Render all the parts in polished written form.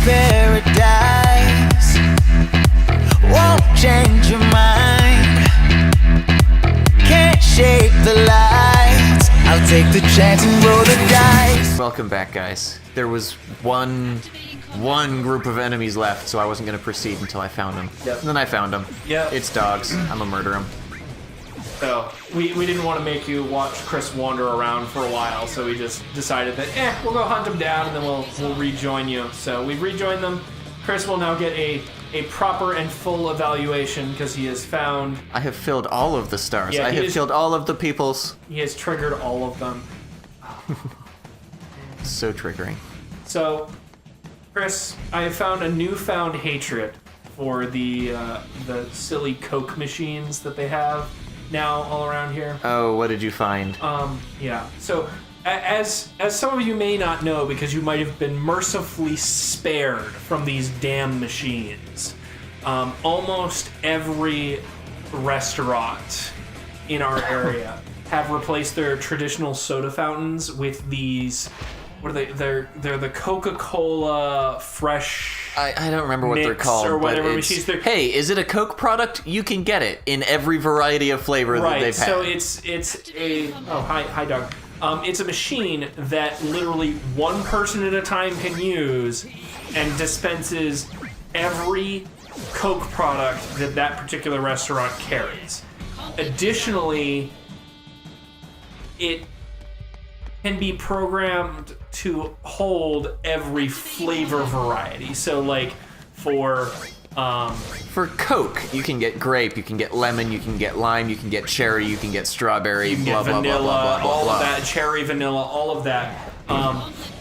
paradise won't change your mind. Can't shape the lights. I'll take the chance and roll the dice. Welcome back, guys. There was one group of enemies left, so I wasn't going to proceed until I found them. Yep. And then I found them. Yep. It's dogs. I'm gonna murder them. So, we didn't want to make you watch Chris wander around for a while, so we just decided that, we'll go hunt him down and then we'll rejoin you. So we've rejoined them. Chris will now get a proper and full evaluation because he has found... I have filled all of the stars. Yeah, I have killed all of the peoples. He has triggered all of them. So triggering. So, Chris, I have found a newfound hatred for the silly Coke machines that they have now all around here. Oh, what did you find? Yeah. So, as some of you may not know, because you might have been mercifully spared from these damn machines, almost every restaurant in our area have replaced their traditional soda fountains with these. What are they? They're the Coca-Cola fresh. I don't remember what they're called. Or whatever but machines. Hey, is it a Coke product? You can get it in every variety of flavor that they've had. So it's a hi Doug. It's a machine that literally one person at a time can use, and dispenses every Coke product that particular restaurant carries. Additionally, it can be programmed to hold every flavor variety. So, like, for Coke, you can get grape, you can get lemon, you can get lime, you can get cherry, you can get strawberry, you can blah, get blah, vanilla, blah, blah, blah, blah, all blah. of that, cherry, vanilla, all of that.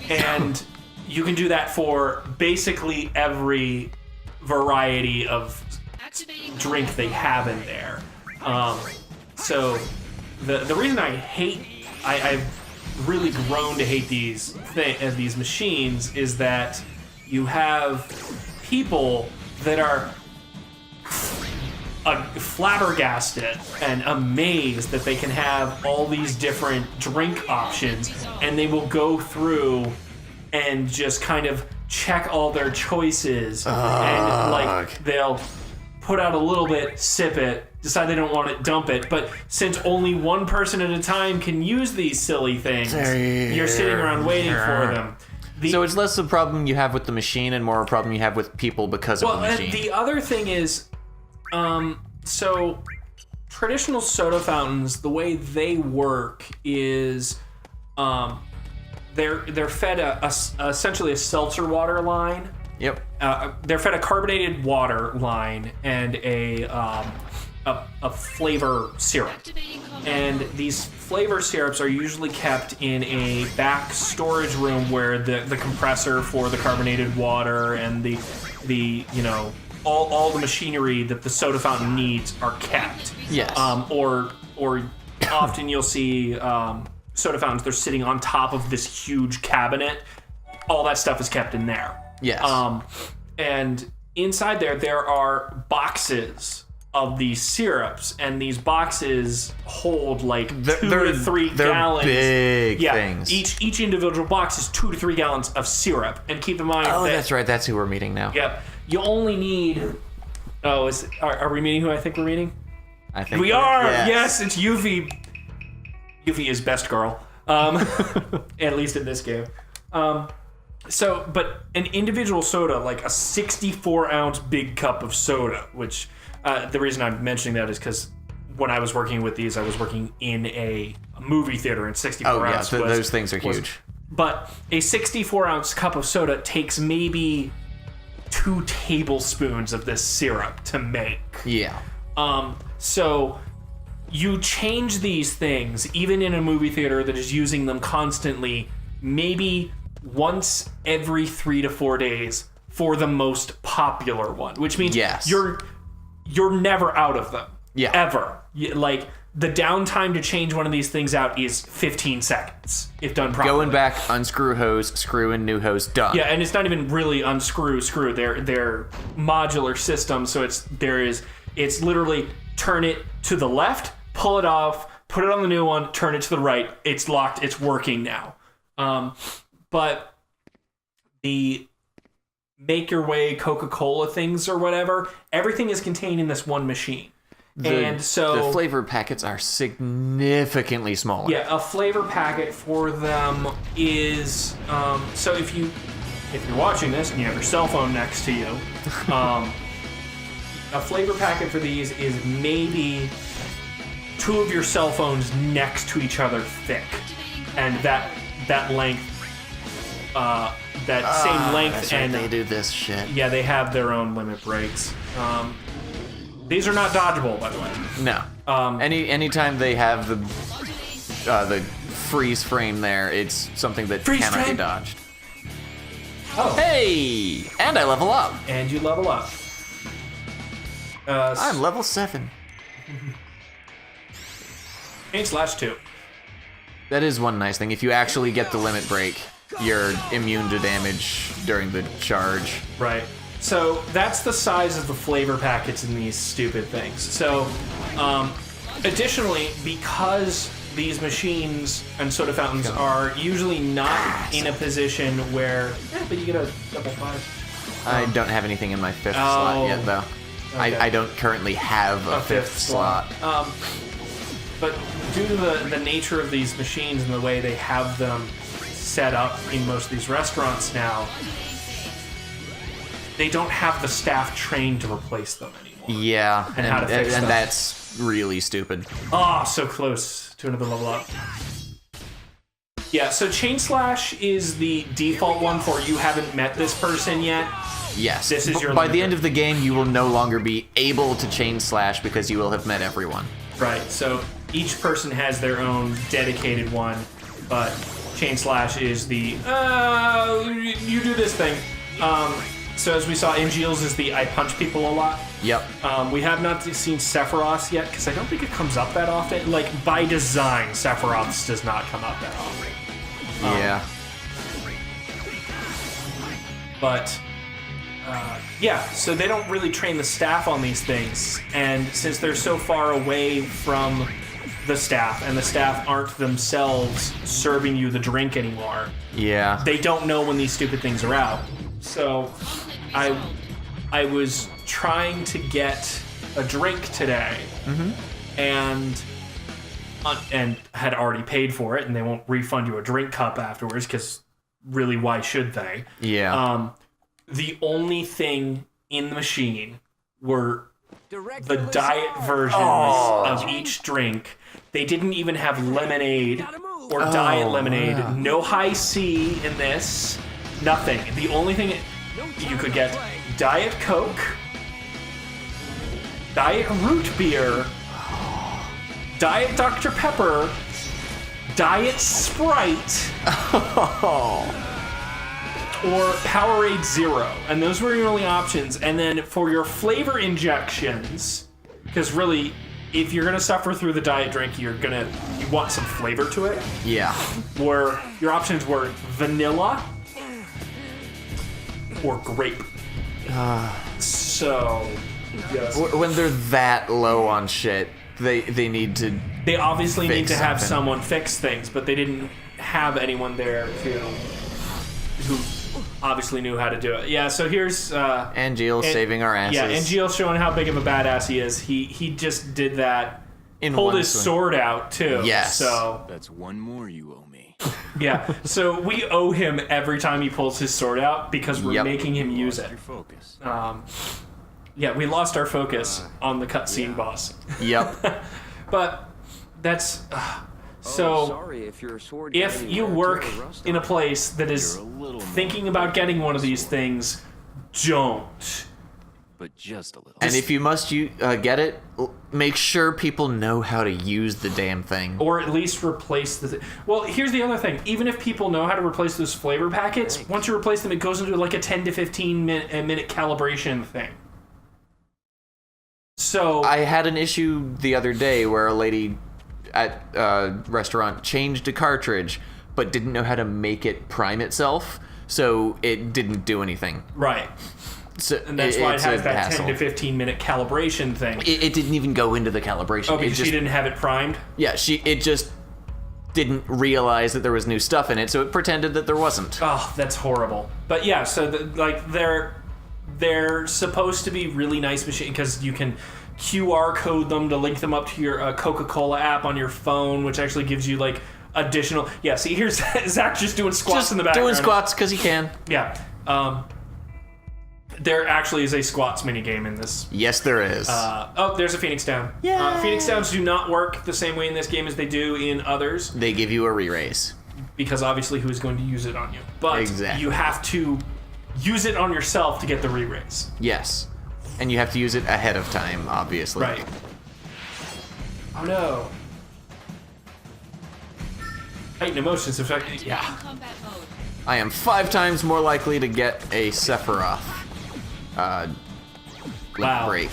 And you can do that for basically every variety of drink they have in there. So the reason I've really grown to hate these machines is that you have people that are flabbergasted and amazed that they can have all these different drink options, and they will go through and just kind of check all their choices, and like they'll put out a little bit, sip it, decide they don't want it, dump it. But since only one person at a time can use these silly things, you're sitting around waiting for them. So it's less a problem you have with the machine and more a problem you have with people because of the machine. The other thing is, so traditional soda fountains, the way they work is, they're fed essentially a seltzer water line. Yep. They're fed a carbonated water line and a flavor syrup. And these flavor syrups are usually kept in a back storage room where the compressor for the carbonated water and the all the machinery that the soda fountain needs are kept. Yes. Or often you'll see soda fountains, they're sitting on top of this huge cabinet. All that stuff is kept in there. Yes. And inside there are boxes of these syrups, and these boxes hold like 2 to 3 gallons. They're big things. Each individual box is 2 to 3 gallons of syrup. And keep in mind. Oh, that's right. That's who we're meeting now. Yep. You only need. Oh, are we meeting who I think we're meeting? I think we are. Yes. Yes, it's Yuffie. Yuffie is best girl. At least in this game. So, but an individual soda, like a 64-ounce big cup of soda, which the reason I'm mentioning that is because when I was working with these, I was working in a movie theater, and 64-ounce those things are huge. But a 64-ounce cup of soda takes maybe 2 tablespoons of this syrup to make. Yeah. So you change these things, even in a movie theater that is using them constantly, maybe once every 3 to 4 days for the most popular one, which means you're never out of them. Yeah. Ever. Like, the downtime to change one of these things out is 15 seconds, if done properly. Going back, unscrew hose, screw in new hose, done. Yeah, and it's not even really unscrew, screw. They're modular systems, so it's literally turn it to the left, pull it off, put it on the new one, turn it to the right. It's locked, it's working now. But the make your way Coca-Cola things or whatever. Everything is contained in this one machine. And so the flavor packets are significantly smaller. Yeah, a flavor packet for them is so if you're watching this and you have your cell phone next to you, a flavor packet for these is maybe 2 of your cell phones next to each other thick, and that length, same length, that's right, and they do this shit. Yeah, they have their own limit breaks. These are not dodgeable, by the way. No. Anytime they have the freeze frame there, it's something that cannot be dodged. Oh. Hey! And I level up. And you level up. I'm level 7. /2. That is one nice thing. If you actually get the limit break, you're immune to damage during the charge. Right. So that's the size of the flavor packets in these stupid things. So, additionally, because these machines and soda fountains are usually not in a position where... Yeah, but you get a double 5. I don't have anything in my 5th slot yet, though. Okay. I don't currently have a 5th slot. But due to the nature of these machines and the way they have them set up in most of these restaurants now, they don't have the staff trained to replace them anymore. Yeah, and how to fix them. That's really stupid. Oh, so close to another level up. Yeah, so Chain Slash is the default one for you haven't met this person yet. Yes. This is your By the limiter. end of the game, you will no longer be able to Chain Slash because you will have met everyone. Right, so each person has their own dedicated one, but Chain Slash is the, you do this thing. So as we saw, Angeal's is the I punch people a lot. Yep. We have not seen Sephiroth's yet, because I don't think it comes up that often. Like, by design, Sephiroth's does not come up that often. Yeah. But, yeah, so they don't really train the staff on these things, and since they're so far away from the staff, and the staff aren't themselves serving you the drink anymore, Yeah. they don't know when these stupid things are out. So, I was trying to get a drink today, and had already paid for it, and they won't refund you a drink cup afterwards, because really, why should they? Yeah. The only thing in the machine were the diet versions of each drink. They didn't even have lemonade or diet lemonade. Wow. No high C in this. Nothing. The only thing you could get: Diet Coke, Diet Root Beer, Diet Dr. Pepper, Diet Sprite, or Powerade Zero. And those were your only options. And then for your flavor injections, because really, if you're gonna suffer through the diet drink, you want some flavor to it. Yeah. Where your options were vanilla or grape. So, yes. When they're that low on shit, they need to... They obviously need to have something. someone fix things, but they didn't have anyone there who obviously knew how to do it. Yeah, so here's... Angeal saving our asses. Yeah, Angeal showing how big of a badass he is. He just did that. Pulled his sword out, too. Yes. So, That's one more you owe me. yeah, so we owe him every time he pulls his sword out because we're Yep. making him use it. Your focus. Yeah, we lost our focus on the cutscene boss. Yep. But that's... so... sorry if your sword If you work in a place that is thinking about getting one of these things, don't. but just a little. And if you must get it, make sure people know how to use the damn thing. Or at least replace the... Well, here's the other thing. Even if people know how to replace those flavor packets, once you replace them, it goes into like a 10 to 15 minute calibration thing. So... I had an issue the other day where a lady at a restaurant changed a cartridge, but didn't know how to make it prime itself, so it didn't do anything. Right. So And that's why it it's has a that hassle. 10 to 15 minute calibration thing. It didn't even go into the calibration. Oh, because she didn't have it primed? Yeah, it just didn't realize that there was new stuff in it, so it pretended that there wasn't. Oh, that's horrible. But yeah, so they're supposed to be really nice machines because you can QR code them to link them up to your Coca-Cola app on your phone, which actually gives you like additional. Yeah, see, here's Zach just doing squats in the background. Doing squats because he can. Yeah. There actually is a squats minigame in this. Yes, there is. Oh, there's a Phoenix Down. Yay! Phoenix Downs do not work the same way in this game as they do in others. They give you a re-raise. Because obviously who's going to use it on you. But Exactly. you have to use it on yourself to get the re-raise. Yes. And you have to use it ahead of time, obviously. Right. Oh no. Heightened emotions affect. Yeah. Combat mode. I am 5 times more likely to get a Sephiroth. Wow. Break.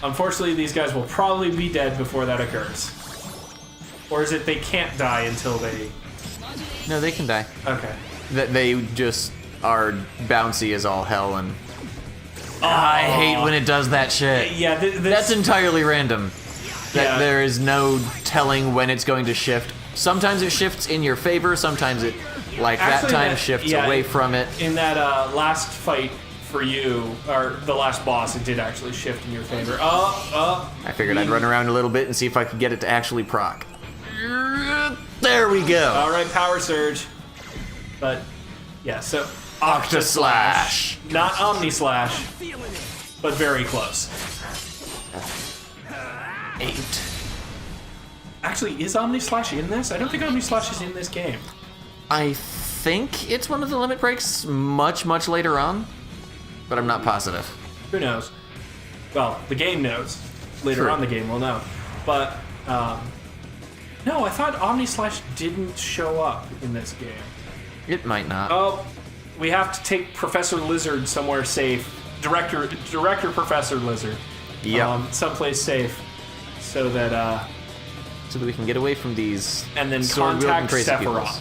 Unfortunately, these guys will probably be dead before that occurs. Or is it they can't die until they... No, they can die. Okay. That they just are bouncy as all hell, and I hate when it does that shit. Yeah, That's entirely random. That Yeah. there is no telling when it's going to shift. Sometimes it shifts in your favor. Sometimes it, like Actually, that time, that- shifts yeah, away from it. In that last fight for you, or the last boss, it did actually shift in your favor. I figured I'd run around a little bit and see if I could get it to actually proc. There we go. All right, power surge. But yeah, so Octaslash. not Omni Slash, but very close. 8. Actually, is Omni Slash in this? I don't think Omni Slash is in this game. I think it's one of the limit breaks much, much later on, but I'm not positive. Who knows? Well, the game knows. Later True. on, the game will know. But no, I thought Omni Slash didn't show up in this game. It might not. Oh, we have to take Professor Lizard somewhere safe. Director Professor Lizard. Yep. Someplace safe, so that So that we can get away from these and then sword-wielding contact crazy Sephiroth. peoples.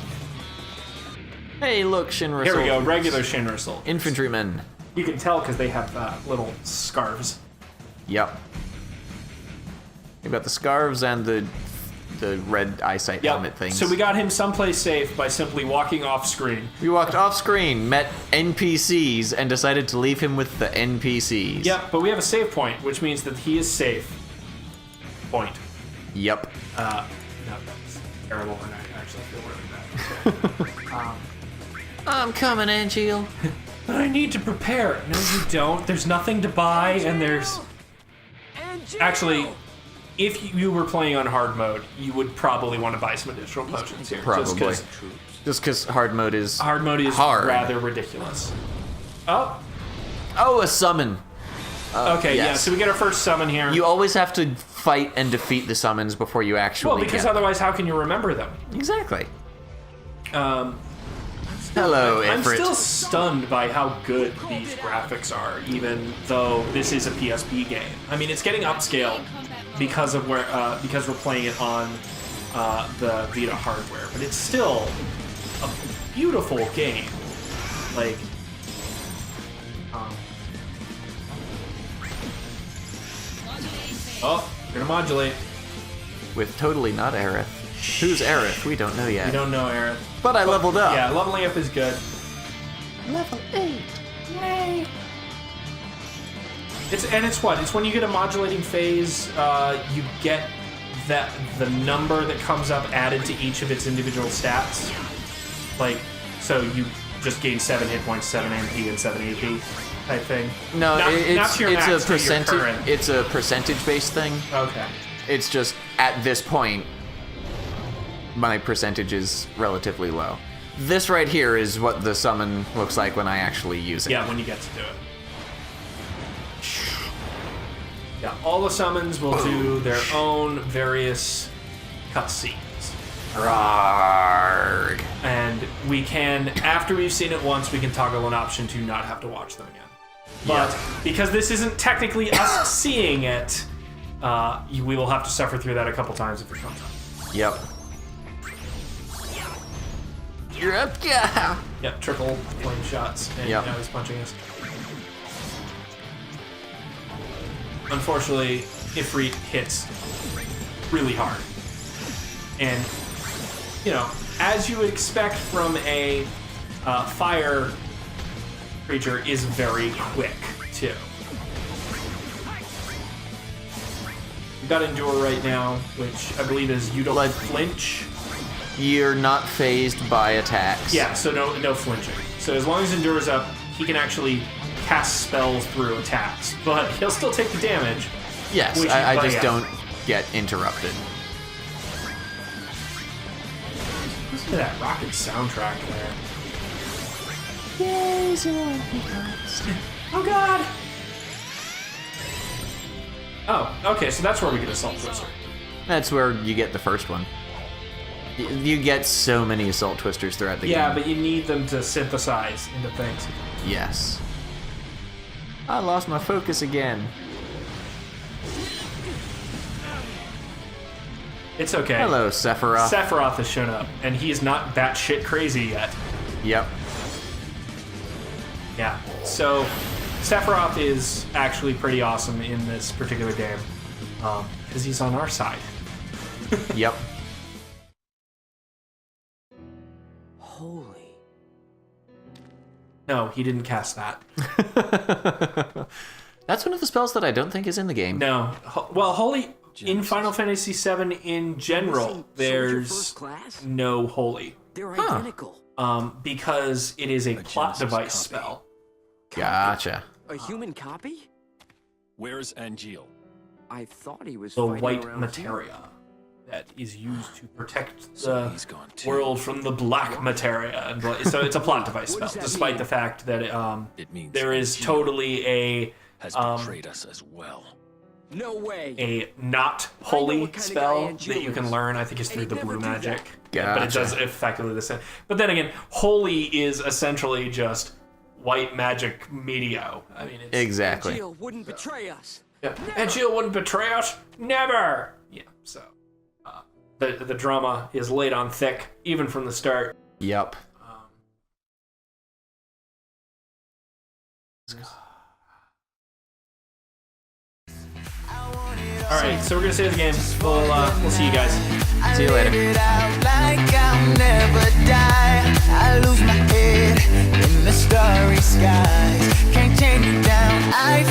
Hey, look, Shinra Here we go, soldiers. regular Shinra soldiers. Infantrymen. You can tell because they have little scarves. Yep. We've got the scarves and the red eyesight helmet things. So we got him someplace safe by simply walking off screen. We walked off screen, met NPCs, and decided to leave him with the NPCs. Yep, but we have a save point, which means that he is safe. Point. Yep. No, that's terrible, and I actually feel really bad. I'm coming, Angel. But I need to prepare. No, you don't. There's nothing to buy, and there's... Actually, if you were playing on hard mode, you would probably want to buy some additional potions here. Probably. Just because hard mode is Hard mode is hard. rather ridiculous. Oh, Oh, a summon. okay, yeah, yes. so we get our first summon here. You always have to fight and defeat the summons before you actually well, because get otherwise, how can you remember them? Exactly. Um, Hello, I'm Ifrit. still stunned by how good these graphics are, even though this is a PSP game. I mean, it's getting upscaled because of because we're playing it on the Vita hardware, but it's still a beautiful game. Like, oh, you're gonna modulate. With totally not Aerith. Who's Aerith? We don't know yet. You don't know, Aaron. But I leveled up. Yeah, leveling up is good. Level 8. Yay. It's what? It's when you get a modulating phase, you get the number that comes up added to each of its individual stats. Like, so you just gain 7 hit points, 7 MP, and 7 AP type thing. No, not it's to your max, a to your percentage. current. It's a percentage-based thing. Okay. It's just at this point, my percentage is relatively low. This right here is what the summon looks like when I actually use it. Yeah, when you get to do it. Yeah, all the summons will do their own various cutscenes. Rarg. And we can, after we've seen it once, we can toggle an option to not have to watch them again. But because this isn't technically us seeing it, we will have to suffer through that a couple times if it comes up. Yep. You're up, yeah. Yep, triple flame shots, and Yep. now he's punching us. Unfortunately, Ifrit hits really hard. And as you would expect from a fire creature, is very quick too. We've got Endure right now, which I believe is you don't flinch. You're not phased by attacks. Yeah, so no flinching. So as long as Endure's up, he can actually cast spells through attacks, but he'll still take the damage. Yes, I just don't get interrupted. Listen to that rocket soundtrack there. Oh god! Oh, okay, so that's where we get Assault Twister. That's where you get the first one. You get so many Assault Twisters throughout the game. Yeah, but you need them to synthesize into things. Yes. I lost my focus again. It's okay. Hello, Sephiroth. Sephiroth has shown up, and he's not batshit crazy yet. Yep. Yeah, so Sephiroth is actually pretty awesome in this particular game, because he's on our side. Yep. Holy. No, he didn't cast that. That's one of the spells that I don't think is in the game. No. Well, Holy, in Genesis. Final Fantasy VII in general, there's no Holy. They're identical. Because it is a plot Genesis device copy. spell. Gotcha. A human copy? Where's Angeal? I thought he was The fighting white around materia that is used to protect So the he's gone too. world from the black materia. And so it's a plot device spell, does that despite mean? the fact that It means there is Angeal totally a has betrayed us as well. No way. not holy what kind of guy spell Angeal that you can is. learn. I think it's And through the he'd never blue do magic. that. But it Gotcha. does effectively the same. But then again, holy is essentially just white magic medio. I mean, it's, Exactly. Jill wouldn't betray us. yeah. And Jill wouldn't betray us. Never. Yeah. So the drama is laid on thick even from the start. Yep. All right, so we're gonna save the game. We'll see you guys. See you later. It out like I'll never die. I lose my head in the starry skies. Can't chain you down. I